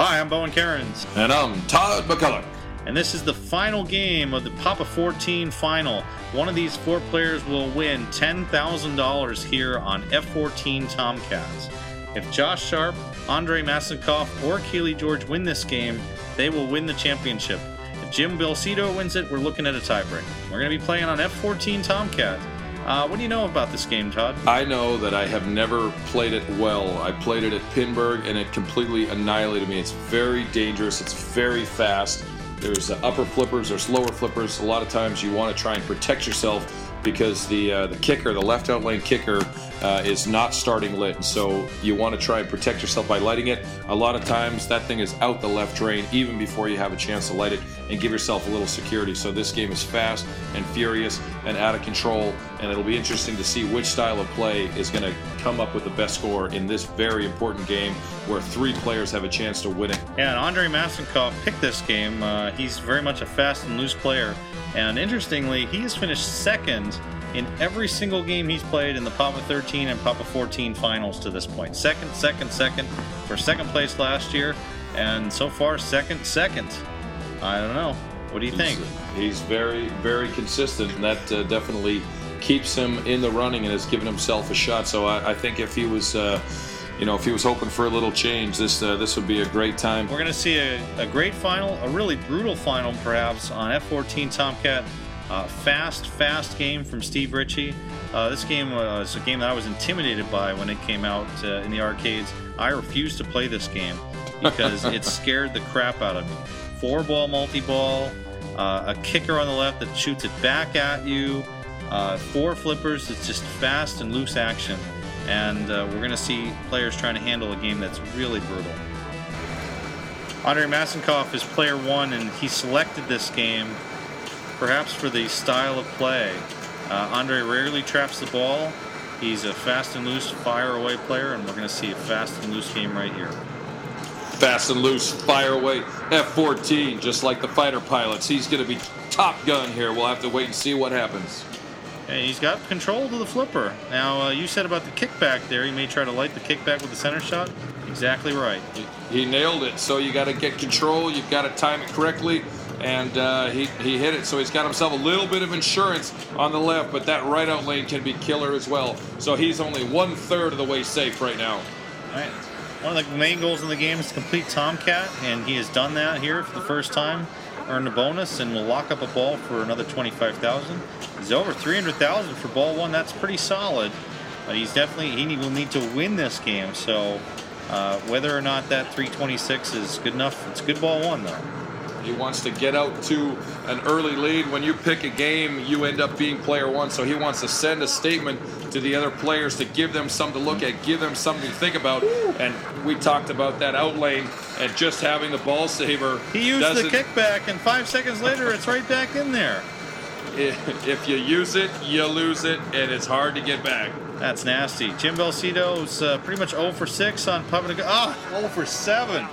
Hi, I'm Bowen Kerins. And I'm Todd MacCulloch. And this is the final game of the Papa-14 final. One of these four players will win $10,000 here on F-14 Tomcats. If Josh Sharpe, Andrei Massenkoff, or Cayle George win this game, they will win the championship. If Jim Belsito wins it, we're looking at a tiebreak. We're going to be playing on F-14 Tomcat. What do you know about this game, Todd? I know that I have never played it well. I played it at Pinburg, and it completely annihilated me. It's very dangerous. It's very fast. There's upper flippers, there's lower flippers. A lot of times you want to try and protect yourself because the kicker, the left out lane kicker, is not starting lit. And so you want to try and protect yourself by lighting it. A lot of times that thing is out the left drain even before you have a chance to light it and give yourself a little security. So this game is fast and furious and out of control, and it'll be interesting to see which style of play is going to come up with the best score in this very important game where three players have a chance to win it. Yeah, and Andrei Massenkoff picked this game. He's very much a fast and loose player. And interestingly, he has finished second in every single game he's played in the Papa-13 and Papa-14 finals to this point. Second for second place last year, and so far second. I don't know. What do you think? He's very, very consistent, and that definitely keeps him in the running and has given himself a shot. So I think if he was if he was hoping for a little change, this would be a great time. We're going to see a great final, a really brutal final perhaps on F-14 Tomcat. Fast game from Steve Ritchie. This game was a game that I was intimidated by when it came out in the arcades. I refused to play this game because it scared the crap out of me. 4-ball multi-ball, a kicker on the left that shoots it back at you, 4 flippers. It's just fast and loose action. And we're going to see players trying to handle a game that's really brutal. Andrei Massenkoff is player 1, and he selected this game perhaps for the style of play. Andrei rarely traps the ball. He's a fast and loose, fire away player, and we're going to see a fast and loose game right here. Fast and loose, fire away, F-14, just like the fighter pilots. He's going to be Top Gun here. We'll have to wait and see what happens. And he's got control to the flipper. Now, you said about the kickback there, he may try to light the kickback with the center shot. Exactly right. He nailed it, so you got to get control, you've got to time it correctly, and he hit it, so he's got himself a little bit of insurance on the left, but that right out lane can be killer as well. So he's only 1/3 of the way safe right now. All right. One of the main goals in the game is to complete Tomcat, and he has done that here for the first time. Earned a bonus, and will lock up a ball for another $25,000. He's over $300,000 for ball 1. That's pretty solid. But he will need to win this game. So whether or not that 326 is good enough, it's good ball 1 though. He wants to get out to an early lead. When you pick a game, you end up being player 1. So he wants to send a statement to the other players to give them something to look at, give them something to think about. And we talked about that out lane and just having the ball saver. He used the kickback, and 5 seconds later, it's right back in there. If you use it, you lose it, and it's hard to get back. That's nasty. Jim Belsito's pretty much 0 for 6 on puppet. 0 for 7.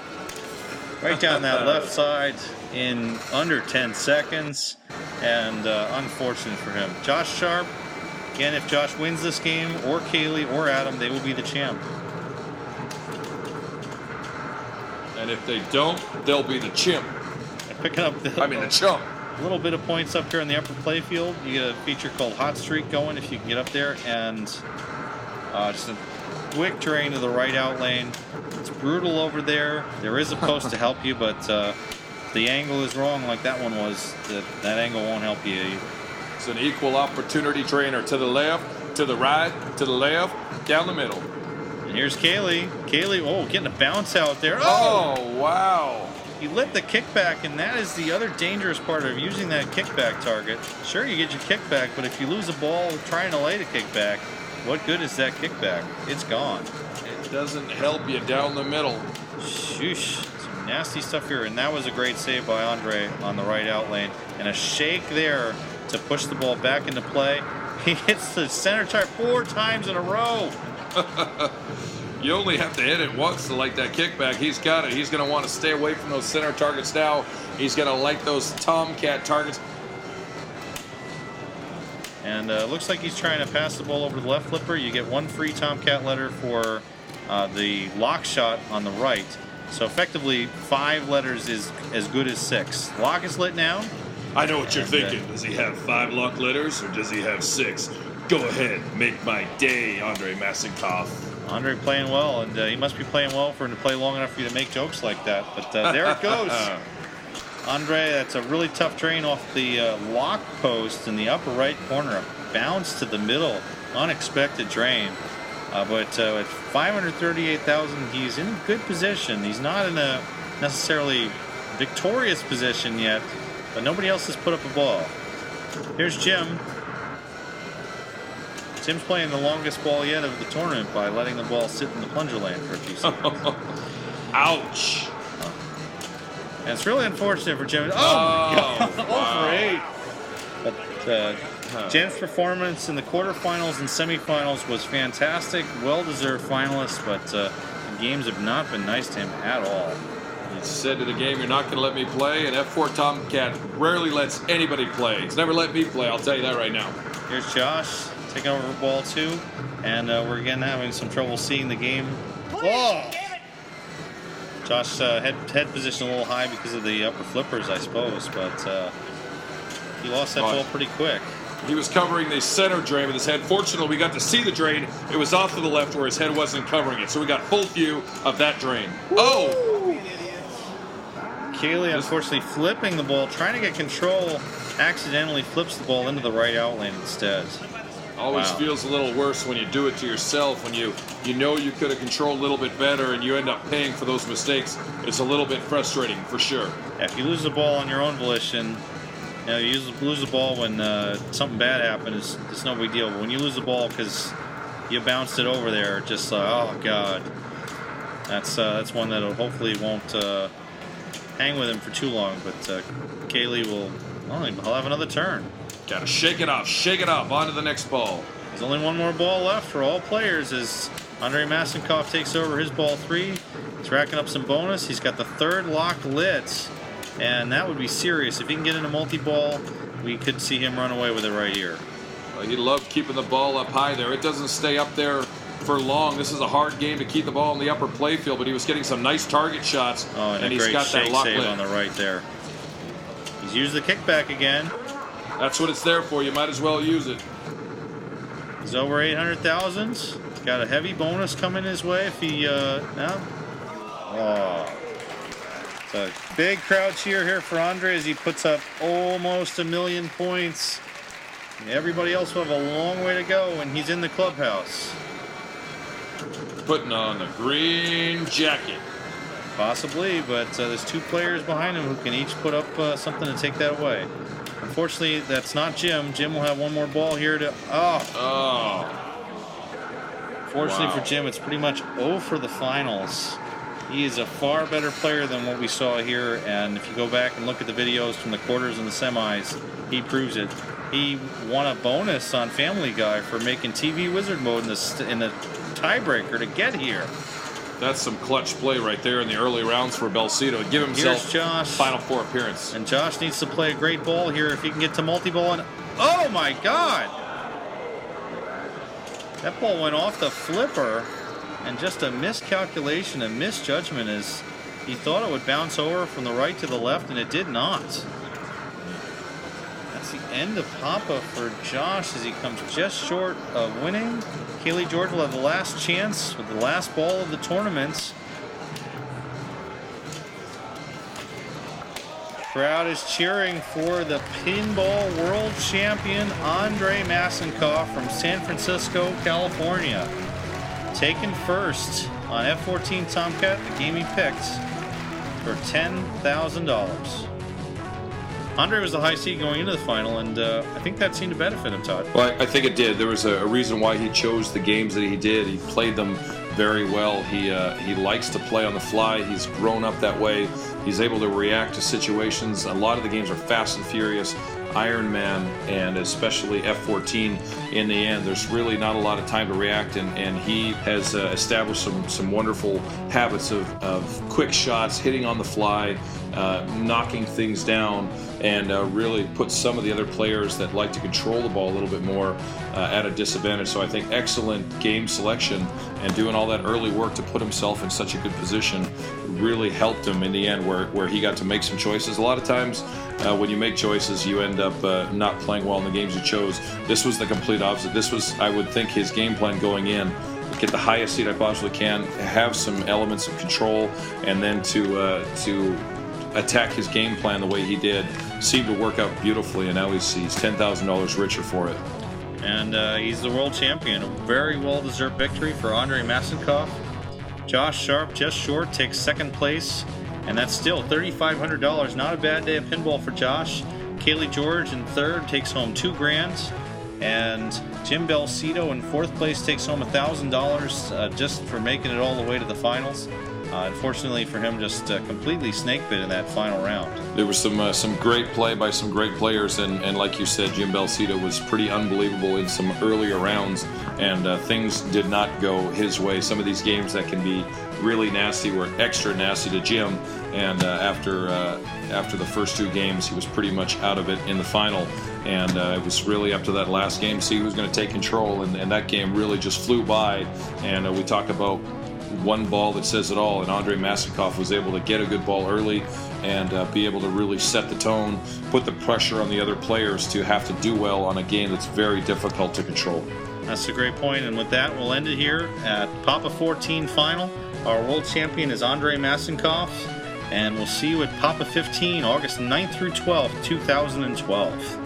Right down that left side in under 10 seconds, and unfortunate for him. Josh Sharpe, again, if Josh wins this game, or Cayle or Adam, they will be the champ. And if they don't, they'll be the chimp. They're picking up the chump. A little bit of points up here in the upper playfield. You get a feature called Hot Streak going if you can get up there, and just a quick drain to the right out lane. It's brutal over there. There is a post to help you, but the angle is wrong like that one was. That angle won't help you. It's an equal opportunity trainer to the left, to the right, to the left, down the middle. And here's Cayle. Cayle, getting a bounce out there. Oh, wow. He lit the kickback, and that is the other dangerous part of using that kickback target. Sure, you get your kickback, but if you lose a ball trying to light a kickback, what good is that kickback? It's gone. It doesn't help you down the middle. Shoosh. Some nasty stuff here, and that was a great save by Andrei on the right out lane. And a shake there to push the ball back into play. He hits the center target 4 times in a row. You only have to hit it once to light that kickback. He's got it. He's going to want to stay away from those center targets now. He's going to light those Tomcat targets. And looks like he's trying to pass the ball over the left flipper. You get 1 free Tomcat letter for the lock shot on the right. So effectively, 5 letters is as good as 6. Lock is lit now. I know what you're thinking. Does he have 5 lock letters or does he have 6? Go ahead, make my day, Andrei Massenkoff. Andre playing well, and he must be playing well for him to play long enough for you to make jokes like that. But there it goes. Andre, that's a really tough drain off the lock post in the upper right corner. A bounce to the middle, unexpected drain. But at 538,000, he's in a good position. He's not in a necessarily victorious position yet, but nobody else has put up a ball. Here's Jim. Jim's playing the longest ball yet of the tournament by letting the ball sit in the plunger lane for a few seconds. Ouch. And it's really unfortunate for Jim. Oh, my God. Wow. 0 for 8. But Jim's performance in the quarterfinals and semifinals was fantastic. Well-deserved finalist, but the games have not been nice to him at all. He said to the game, "You're not going to let me play," and F-14 Tomcat rarely lets anybody play. He's never let me play, I'll tell you that right now. Here's Josh taking over ball 2, and we're again having some trouble seeing the game. Oh! Josh head position a little high because of the upper flippers, I suppose, but he lost that ball pretty quick. He was covering the center drain with his head. Fortunately, we got to see the drain. It was off to the left where his head wasn't covering it, so we got full view of that drain. Woo! Oh! Cayle, unfortunately, flipping the ball, trying to get control, accidentally flips the ball into the right out lane instead. Always feels a little worse when you do it to yourself, when you know you could have controlled a little bit better and you end up paying for those mistakes. It's a little bit frustrating, for sure. If you lose the ball on your own volition, you lose the ball when something bad happens, it's no big deal. But when you lose the ball because you bounced it over there, just oh God, that's one that hopefully won't hang with him for too long. But Cayle he'll have another turn. Got to shake it off, on to the next ball. There's only one more ball left for all players as Andrei Massenkoff takes over his ball 3. He's racking up some bonus. He's got the 3rd lock lit, and that would be serious. If he can get into multi-ball, we could see him run away with it right here. Well, he loved keeping the ball up high there. It doesn't stay up there for long. This is a hard game to keep the ball in the upper playfield, but he was getting some nice target shots, and he's got that lock lit on the right there. He's used the kickback again. That's what it's there for. You might as well use it. He's over 800,000. Got a heavy bonus coming his way if he no. Oh, it's a big crowd cheer here for Andre as he puts up almost 1 million points. Everybody else will have a long way to go when he's in the clubhouse. Putting on the green jacket. Possibly, but there's 2 players behind him who can each put up something to take that away. Unfortunately, that's not Jim. Jim will have one more ball here to... Fortunately for Jim, it's pretty much 0 for the finals. He is a far better player than what we saw here, and if you go back and look at the videos from the quarters and the semis, he proves it. He won a bonus on Family Guy for making TV Wizard mode in the tiebreaker to get here. That's some clutch play right there in the early rounds for Belsito to give himself Final 4 appearance. And Josh needs to play a great ball here if he can get to multi-ball. And oh my God! That ball went off the flipper, and just a miscalculation, a misjudgment as he thought it would bounce over from the right to the left, and it did not. That's the end of Papa for Josh as he comes just short of winning. Cayle George will have the last chance with the last ball of the tournament. Crowd is cheering for the pinball world champion Andrei Massenkoff from San Francisco, California. Taken first on F-14 Tomcat, the game he picked, for $10,000. Andre was the high seed going into the final, and I think that seemed to benefit him, Todd. Well, I think it did. There was a reason why he chose the games that he did. He played them very well. He likes to play on the fly. He's grown up that way. He's able to react to situations. A lot of the games are fast and furious. Iron Man, and especially F-14 in the end, there's really not a lot of time to react, and he has established some wonderful habits of quick shots, hitting on the fly, knocking things down, and really put some of the other players that like to control the ball a little bit more at a disadvantage. So I think excellent game selection and doing all that early work to put himself in such a good position really helped him in the end, where he got to make some choices. A lot of times when you make choices, you end up not playing well in the games you chose. This was the complete opposite. This was, I would think, his game plan going in. Get the highest seed I possibly can, have some elements of control, and then to attack his game plan the way he did seemed to work out beautifully, and now he's $10,000 richer for it. And he's the world champion. A very well-deserved victory for Andrei Massenkoff. Josh Sharpe, just short, takes second place, and that's still $3,500. Not a bad day of pinball for Josh. Cayle George in third takes home $2,000. And Jim Belsito in fourth place takes home $1,000 just for making it all the way to the finals. Unfortunately for him, just completely snake bit in that final round. There was some great play by some great players, and like you said, Jim Belsito was pretty unbelievable in some earlier rounds, and things did not go his way. Some of these games that can be really nasty were extra nasty to Jim, and after the first two games, he was pretty much out of it in the final. And it was really up to that last game, see who was going to take control, and that game really just flew by. And we talk about one ball that says it all, and Andrei Massenkoff was able to get a good ball early and be able to really set the tone, put the pressure on the other players to have to do well on a game that's very difficult to control. That's a great point, and with that, we'll end it here at Papa 14 Final. Our world champion is Andrei Massenkoff, and we'll see you at Papa 15, August 9th through 12th, 2012.